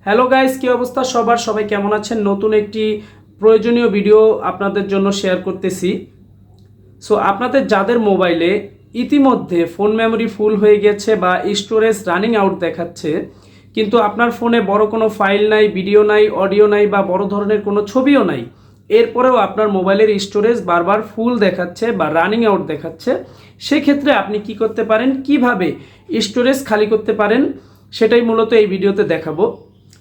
Hello guys, কি অবস্থা সবার? সবাই কেমন আছেন? নতুন একটি প্রয়োজনীয় ভিডিও আপনাদের জন্য শেয়ার করতেছি। সো আপনাদের যাদের মোবাইলে ইতিমধ্যে ফোন মেমোরি ফুল হয়ে গেছে বা স্টোরেজ রানিং আউট দেখাচ্ছে, কিন্তু আপনার ফোনে বড় কোনো ফাইল নাই, ভিডিও নাই, অডিও নাই বা বড় ধরনের কোনো ছবিও নাই, এরপরেও আপনার মোবাইলের স্টোরেজ বারবার ফুল দেখাচ্ছে বা রানিং আউট দেখাচ্ছে, সেক্ষেত্রে আপনি কি করতে পারেন, কিভাবে স্টোরেজ খালি করতে পারেন, সেটাই মূলত এই ভিডিওতে দেখাবো।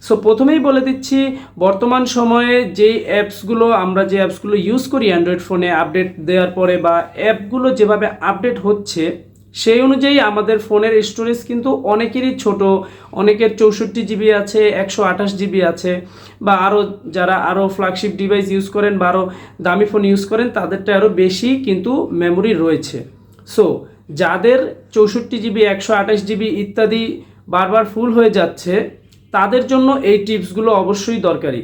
সো প্রথমেই বলে দিচ্ছি, বর্তমান সময়ে যেই অ্যাপসগুলো আমরা যে অ্যাপসগুলো ইউজ করি অ্যান্ড্রয়েড ফোনে আপডেট দেওয়ার পরে বা অ্যাপগুলো যেভাবে আপডেট হচ্ছে সেই অনুযায়ী আমাদের ফোনের স্টোরেজ কিন্তু অনেকেরই ছোট, অনেকের 64 জিবি আছে, 128 জিবি আছে, বা আরও যারা আরও ফ্ল্যাগশিপ ডিভাইস ইউজ করেন বা আরও দামি ফোন ইউজ করেন তাদেরটা আরও বেশি কিন্তু মেমোরি রয়েছে। সো যাদের 64 জিবি, 128 জিবি ইত্যাদি বারবার ফুল হয়ে যাচ্ছে তাদের জন্য এই টিপসগুলো অবশ্যই দরকারি।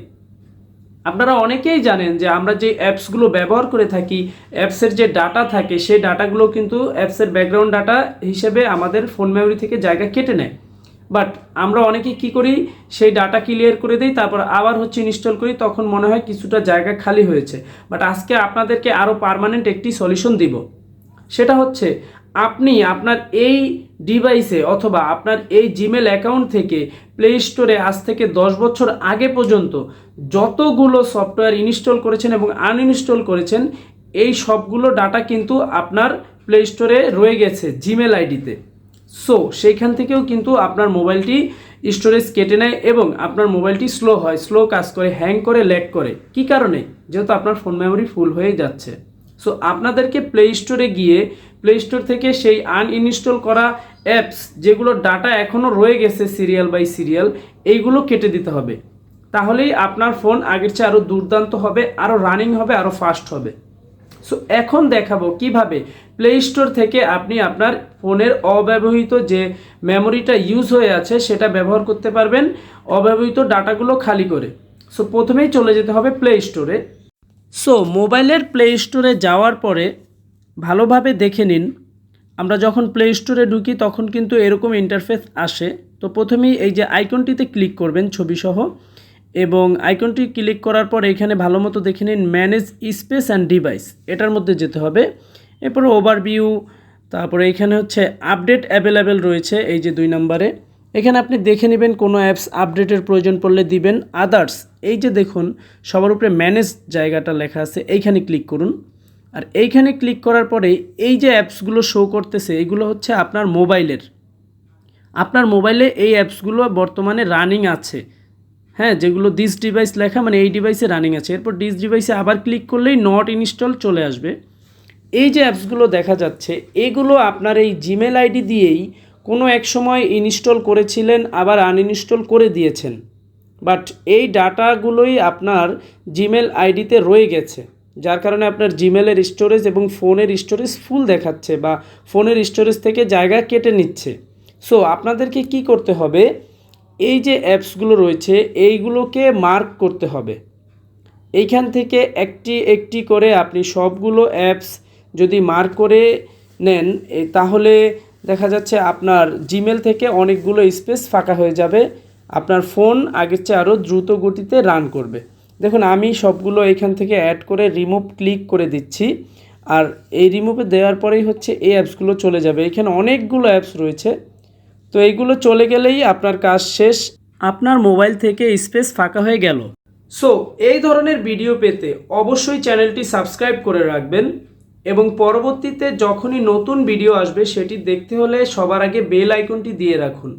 আপনারা অনেকেই জানেন যে আমরা যে অ্যাপসগুলো ব্যবহার করে থাকি, অ্যাপসের যে ডাটা থাকে সেই ডাটাগুলো কিন্তু অ্যাপসের ব্যাকগ্রাউন্ড ডাটা হিসেবে আমাদের ফোন মেমোরি থেকে জায়গা কেটে নেয়। বাট আমরা অনেকেই কী করি, সেই ডাটা ক্লিয়ার করে দিই, তারপর আবার ইনস্টল করি, তখন মনে হয় কিছুটা জায়গা খালি হয়েছে। বাট আজকে আপনাদেরকে আরও পার্মানেন্ট একটি সলিউশন দিব। সেটা হচ্ছে, আপনি আপনার এই ডিভাইসে অথবা আপনার এই জিমেল অ্যাকাউন্ট থেকে প্লে স্টোরে আজ থেকে 10 বছর আগে পর্যন্ত যতগুলো সফটওয়্যার ইনস্টল করেছেন এবং আনইনস্টল করেছেন, এই সবগুলো ডাটা কিন্তু আপনার প্লে স্টোরে রয়ে গেছে জিমেল আইডিতে। সো সেইখান থেকেও কিন্তু আপনার মোবাইলটি স্টোরেজ কেটে নেয় এবং আপনার মোবাইলটি স্লো হয়, স্লো কাজ করে, হ্যাং করে, ল্যাগ করে। কি কারণে? যেহেতু আপনার ফোন মেমোরি ফুল হয়ে যাচ্ছে। সো আপনাদেরকে প্লে স্টোরে গিয়ে প্লে স্টোর থেকে সেই আনইনস্টল করা অ্যাপস যেগুলো ডাটা এখনও রয়ে গেছে সিরিয়াল বাই সিরিয়াল, এইগুলো কেটে দিতে হবে। তাহলেই আপনার ফোন আগের চেয়ে আরও দুর্দান্ত হবে, আরও রানিং হবে, আরও ফাস্ট হবে। সো এখন দেখাবো কিভাবে প্লে স্টোর থেকে আপনি আপনার ফোনের অব্যবহৃত যে মেমোরিটা ইউজ হয়ে আছে সেটা ব্যবহার করতে পারবেন অব্যবহৃত ডাটাগুলো খালি করে। সো প্রথমেই চলে যেতে হবে প্লে স্টোরে। সো মোবাইলের প্লে স্টোরে যাওয়ার পরে ভালোভাবে দেখে নিন, আমরা যখন প্লে স্টোরে ঢুকি তখন কিন্তু এরকম ইন্টারফেস আসে। তো প্রথমেই এই যে আইকনটিতে ক্লিক করবেন ছবিসহ, এবং আইকনটি ক্লিক করার পর এখানে ভালো মতো দেখে নিন ম্যানেজ স্পেস অ্যান্ড ডিভাইস, এটার মধ্যে যেতে হবে। এরপর ওভারভিউ, তারপরে এখানে আপডেট অ্যাভেলেবেল রয়েছে এই যে 2 নম্বরে, এখানে আপনি দেখে নেবেন কোনো অ্যাপস আপডেটের প্রয়োজন পড়লে দিবেন। আদার্স, এই যে দেখুন সবার উপরে ম্যানেজ জায়গাটা লেখা আছে, এইখানে ক্লিক করুন। আর এইখানে ক্লিক করার পরে এই যে অ্যাপসগুলো শো করতেছে এগুলো হচ্ছে আপনার মোবাইলের, আপনার মোবাইলে এই অ্যাপসগুলো বর্তমানে রানিং আছে। হ্যাঁ, যেগুলো দিস ডিভাইস লেখা মানে এই ডিভাইসে রানিং আছে। এরপর দিস ডিভাইসে আবার ক্লিক করলেই নট ইনস্টল চলে আসবে। এই যে অ্যাপসগুলো দেখা যাচ্ছে এগুলো আপনার এই জিমেল আইডি দিয়েই কোনো এক সময় ইনস্টল করেছিলেন, আবার আনইনস্টল করে দিয়েছেন, বাট এই ডাটাগুলোই আপনার জিমেল আইডিতে রয়ে গেছে, যার কারণে আপনার জিমেলের স্টোরেজ এবং ফোনের স্টোরেজ ফুল দেখাচ্ছে বা ফোনের স্টোরেজ থেকে জায়গা কেটে নিচ্ছে। সো আপনাদেরকে কি করতে হবে, এই যে অ্যাপসগুলো রয়েছে এইগুলোকে মার্ক করতে হবে। এইখান থেকে একটি একটি করে আপনি সবগুলো অ্যাপস যদি মার্ক করে নেন তাহলে দেখা যাচ্ছে আপনার জিমেল থেকে অনেকগুলো স্পেস ফাঁকা হয়ে যাবে, আপনার ফোন আগের চেয়ে আরও দ্রুত গতিতে রান করবে। দেখুন আমি সবগুলো এখান থেকে অ্যাড করে রিমুভ ক্লিক করে দিচ্ছি, আর এই রিমুভে দেওয়ার পরেই এই অ্যাপসগুলো চলে যাবে। এখানে অনেকগুলো অ্যাপস রয়েছে, তো এইগুলো চলে গেলেই আপনার কাজ শেষ, আপনার মোবাইল থেকে স্পেস ফাঁকা হয়ে গেল। সো এই ধরনের ভিডিও পেতে অবশ্যই চ্যানেলটি সাবস্ক্রাইব করে রাখবেন এবং পরবর্তীতে যখনই নতুন ভিডিও আসবে সেটি দেখতে হলে সবার আগে বেল আইকনটি দিয়ে রাখুন।